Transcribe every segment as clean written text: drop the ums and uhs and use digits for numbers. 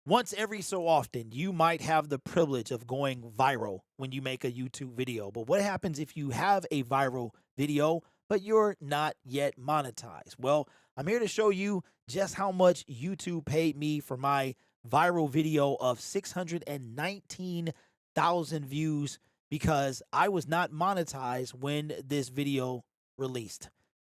Once every so often, you might have the privilege of going viral when you make a YouTube video. But what happens if you have a viral video, but you're not yet monetized? Well, I'm here to show you just how much YouTube paid me for my viral video of 619,000 views because I was not monetized when this video released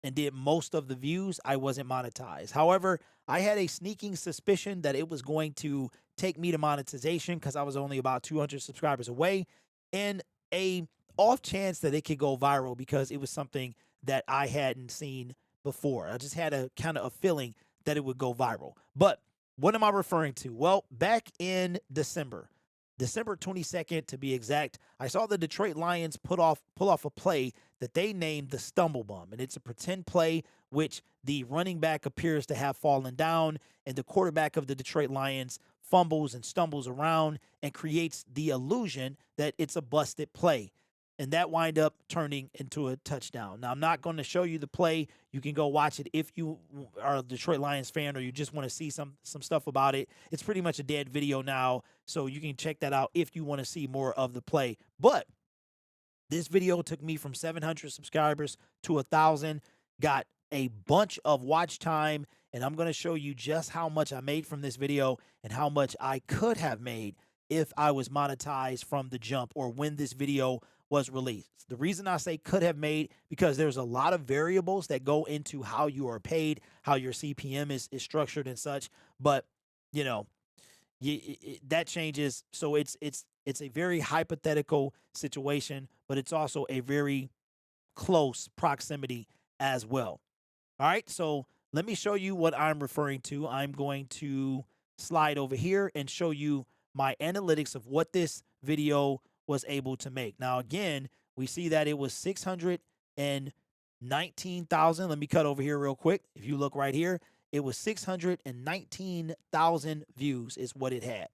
and did most of the views. I wasn't monetized. However, I had a sneaking suspicion that it was going to take me to monetization because I was only about 200 subscribers away, and a off chance that it could go viral because it was something that I hadn't seen before. I just had a kind of a feeling that it would go viral. But what am I referring to? Well, back in December 22nd to be exact, I saw the Detroit Lions pull off a play that they named the Stumble Bum, and it's a pretend play which the running back appears to have fallen down, and the quarterback of the Detroit Lions fumbles and stumbles around and creates the illusion that it's a busted play. And that wind up turning into a touchdown. Now, I'm not going to show you the play. You can go watch it if you are a Detroit Lions fan or you just want to see some stuff about it. It's pretty much a dead video now, so you can check that out if you want to see more of the play. But this video took me from 700 subscribers to 1,000, got a bunch of watch time, and I'm going to show you just how much I made from this video and how much I could have made if I was monetized from the jump or when this video was released. The reason I say could have made because there's a lot of variables that go into how you are paid, how your CPM is structured and such, but you know, that changes. So it's a very hypothetical situation, but it's also a very close proximity as well. All right, so let me show you what I'm referring to. I'm going to slide over here and show you my analytics of what this video was able to make. Now, again, we see that it was 619,000. Let me cut over here real quick. If you look right here, it was 619,000 views is what it had.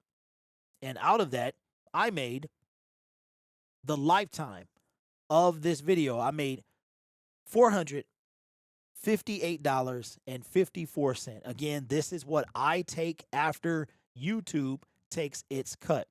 And out of that, I made the lifetime of this video. I made $458.54. Again, this is what I take after YouTube takes its cut.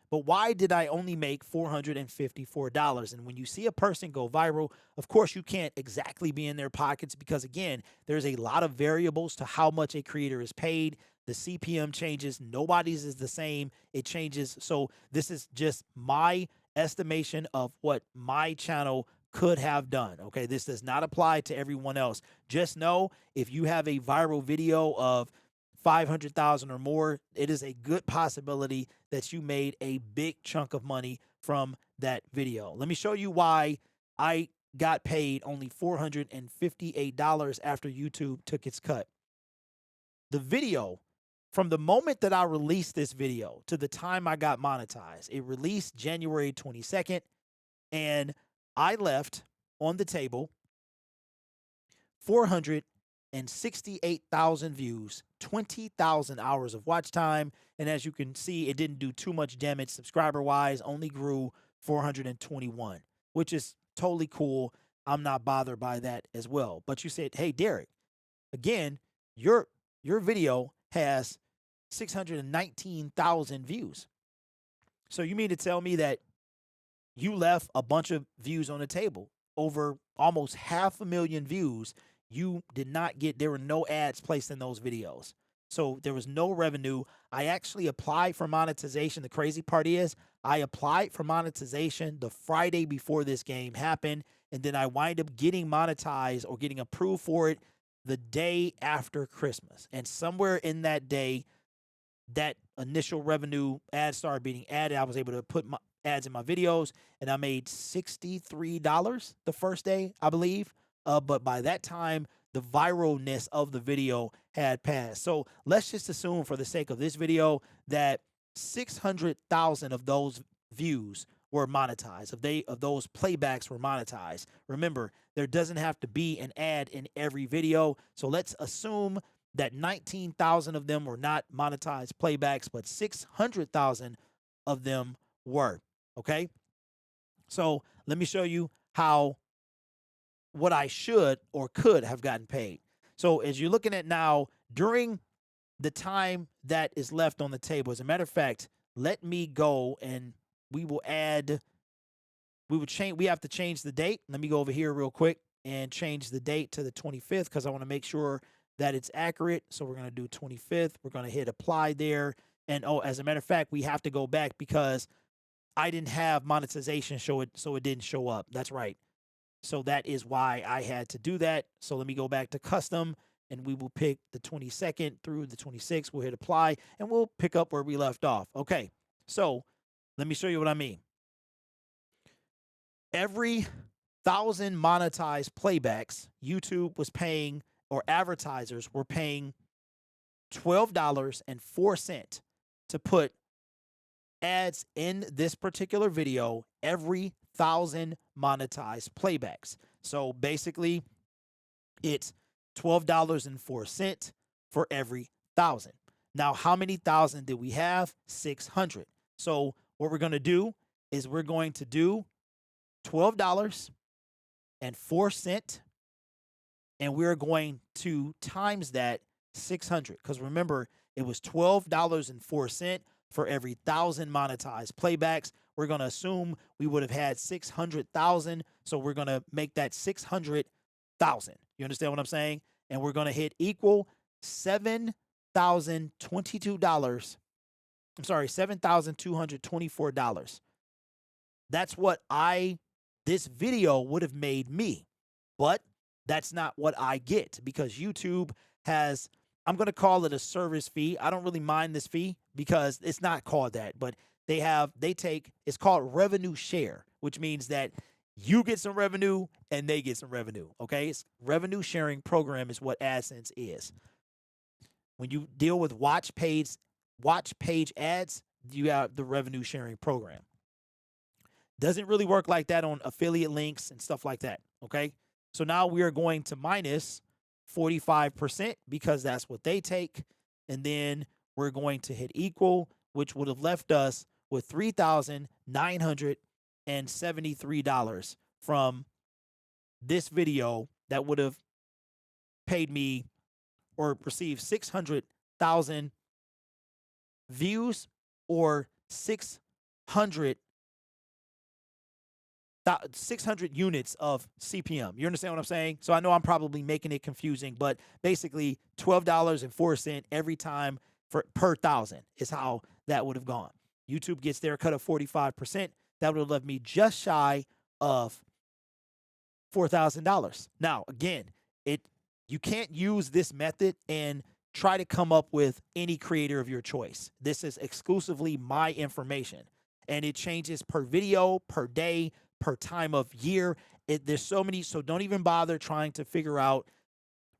But why did I only make $454? And when you see a person go viral, of course, you can't exactly be in their pockets because, again, there's a lot of variables to how much a creator is paid. The CPM changes. Nobody's is the same. It changes. So this is just my estimation of what my channel could have done. Okay, this does not apply to everyone else. Just know if you have a viral video of 500,000 or more, it is a good possibility that you made a big chunk of money from that video. Let me show you why I got paid only $458 after YouTube took its cut. The video, from the moment that I released this video to the time I got monetized, it released January 22nd, and I left on the table 468,000 views, 20,000 hours of watch time. And as you can see, it didn't do too much damage subscriber wise, only grew 421, which is totally cool. I'm not bothered by that as well. But you said, hey, Derek, again, your video has 619,000 views. So you mean to tell me that you left a bunch of views on the table, over almost 500,000 views? You did not get, there were no ads placed in those videos. So there was no revenue. I actually applied for monetization. The crazy part is I applied for monetization the Friday before this game happened. And then I wind up getting monetized or getting approved for it the day after Christmas. And somewhere in that day, that initial revenue ads started being added. I was able to put my ads in my videos, and I made $63 the first day, I believe. But by that time, the viralness of the video had passed. So let's just assume, for the sake of this video, that 600,000 of those views were monetized. Of those playbacks were monetized. Remember, there doesn't have to be an ad in every video. So let's assume that 19,000 of them were not monetized playbacks, but 600,000 of them were. Okay. So let me show you what I should or could have gotten paid. So as you're looking at now, during the time that is left on the table. As a matter of fact, let me go and we will add, we would change, we have to change the date. Let me go over here real quick and change the date to the 25th because I want to make sure that it's accurate. So we're going to do 25th. We're going to hit apply there. And oh, as a matter of fact, we have to go back because I didn't have monetization show it, so it didn't show up. That's right. So that is why I had to do that. So let me go back to custom and we will pick the 22nd through the 26th. We'll hit apply and we'll pick up where we left off. Okay. So let me show you what I mean. Every 1,000 monetized playbacks, YouTube was paying, or advertisers were paying $12.04 to put ads in this particular video every 1,000 monetized playbacks. So basically, it's $12.04 for every 1,000. Now, how many 1,000 did we have? 600. So what we're going to do is we're going to do $12.04, and we're going to times that 600. Because remember, it was $12.04 for every 1,000 monetized playbacks. We're going to assume we would have had 600,000. So we're going to make that 600,000. You understand what I'm saying? And we're going to hit equal $7,022. I'm sorry, $7,224. That's what this video would have made me. But that's not what I get because YouTube has, I'm going to call it a service fee. I don't really mind this fee because it's not called that, but it's called revenue share, which means that you get some revenue and they get some revenue. Okay. It's revenue sharing program is what AdSense is. When you deal with watch page ads, you have the revenue sharing program. Doesn't really work like that on affiliate links and stuff like that. Okay. So now we are going to minus 45% because that's what they take. And then we're going to hit equal, which would have left us with $3,973 from this video that would have paid me or received 600,000 views or 600 units of CPM. You understand what I'm saying? So I know I'm probably making it confusing, but basically $12.04 every time per 1,000 is how that would have gone. YouTube gets their cut of 45%. That would have left me just shy of $4,000. Now, again, you can't use this method and try to come up with any creator of your choice. This is exclusively my information, and it changes per video, per day, per time of year. There's so many, so don't even bother trying to figure out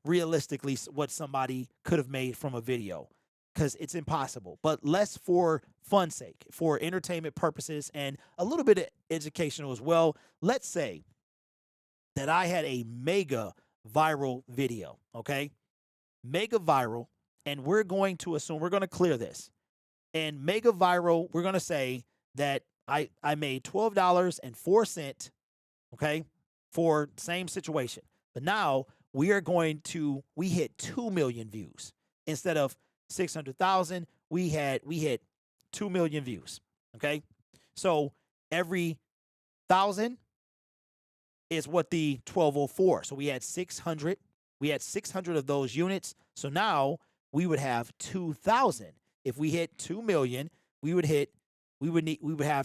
realistically what somebody could have made from a video because it's impossible. But less for fun's sake, for entertainment purposes and a little bit of educational as well. Let's say that I had a mega viral video, okay? Mega viral, and we're going to assume, we're going to clear this. And mega viral, we're going to say that I made $12.04, okay, for same situation. But now we hit 2 million views. Instead of 600,000, we hit 2 million views, okay? So every 1,000 is what the 1204. So we had 600 of those units. So now we would have 2,000. If we hit 2 million, we would have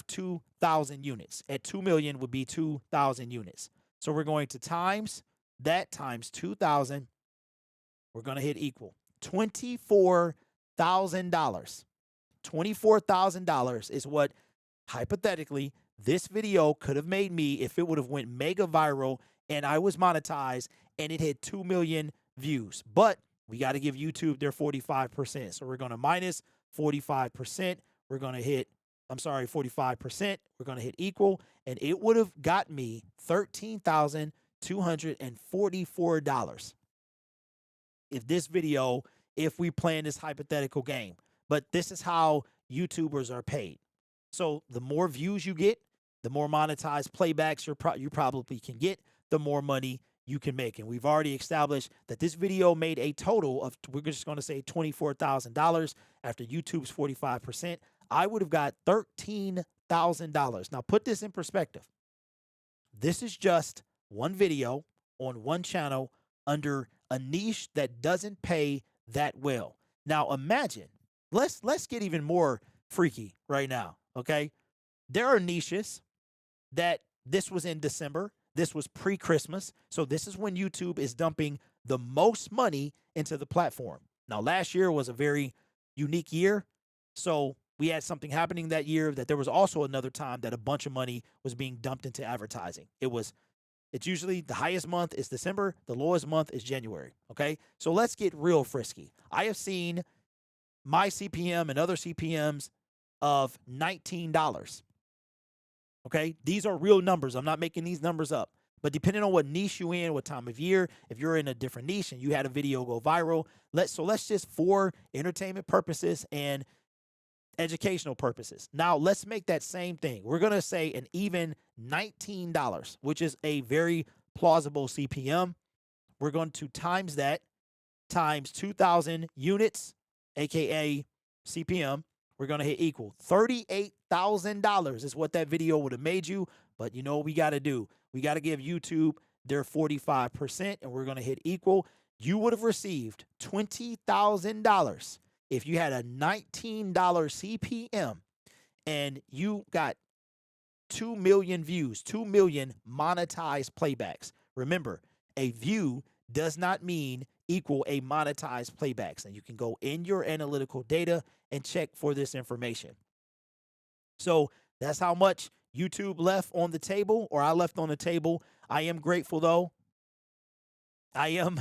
2,000 units. At 2 million would be 2,000 units. So we're going to times that times 2,000. We're going to hit equal $24,000. $24,000 is what hypothetically this video could have made me if it would have went mega viral and I was monetized and it hit 2 million views. But we got to give YouTube their 45%. So we're going to minus 45%. We're going to hit 45%. We're going to hit equal, and it would have got me $13,244 if we play in this hypothetical game. But this is how YouTubers are paid. So the more views you get, the more monetized playbacks you probably can get, the more money you can make. And we've already established that this video made a total of, we're just going to say $24,000 after YouTube's 45%. I would have got $13,000. Now put this in perspective. This is just one video on one channel under a niche that doesn't pay that well. Now imagine, let's get even more freaky right now, okay? There are niches that this was in December. This was pre-Christmas. So this is when YouTube is dumping the most money into the platform. Now, last year was a very unique year. So we had something happening that year that there was also another time that a bunch of money was being dumped into advertising. It's usually the highest month is December, the lowest month is January. Okay. So let's get real frisky. I have seen my CPM and other CPMs of $19. Okay. These are real numbers. I'm not making these numbers up. But depending on what niche you in, what time of year, if you're in a different niche and you had a video go viral, let's just, for entertainment purposes and educational purposes. Now let's make that same thing. We're going to say an even $19, which is a very plausible CPM. We're going to times that times 2,000 units, aka CPM. We're going to hit equal. $38,000 is what that video would have made you. But you know what we got to do? We got to give YouTube their 45%, and we're going to hit equal. You would have received $20,000 if you had a $19 CPM and you got 2 million views, 2 million monetized playbacks. Remember, a view does not mean equal a monetized playbacks. And you can go in your analytical data and check for this information. So that's how much YouTube left on the table, or I left on the table. I am grateful, though. I am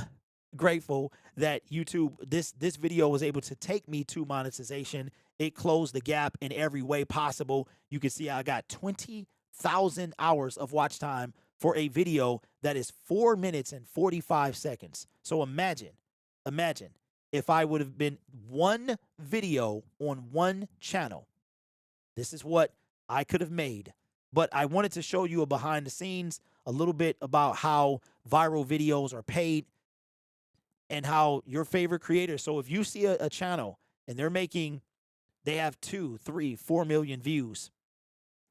grateful that YouTube, this video was able to take me to monetization. It closed the gap in every way possible. You can see I got 20,000 hours of watch time for a video that is 4 minutes and 45 seconds. So imagine if I would have been one video on one channel. This is what I could have made. But I wanted to show you a behind the scenes, a little bit about how viral videos are paid and how your favorite creators. So if you see a channel and they have 2, 3, 4 million views,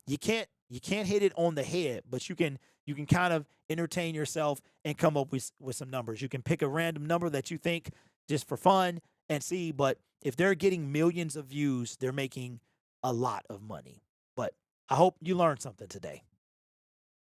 you can't hit it on the head, but you can kind of entertain yourself and come up with some numbers. You can pick a random number that you think just for fun and see. But if they're getting millions of views, they're making a lot of money. But I hope you learned something today.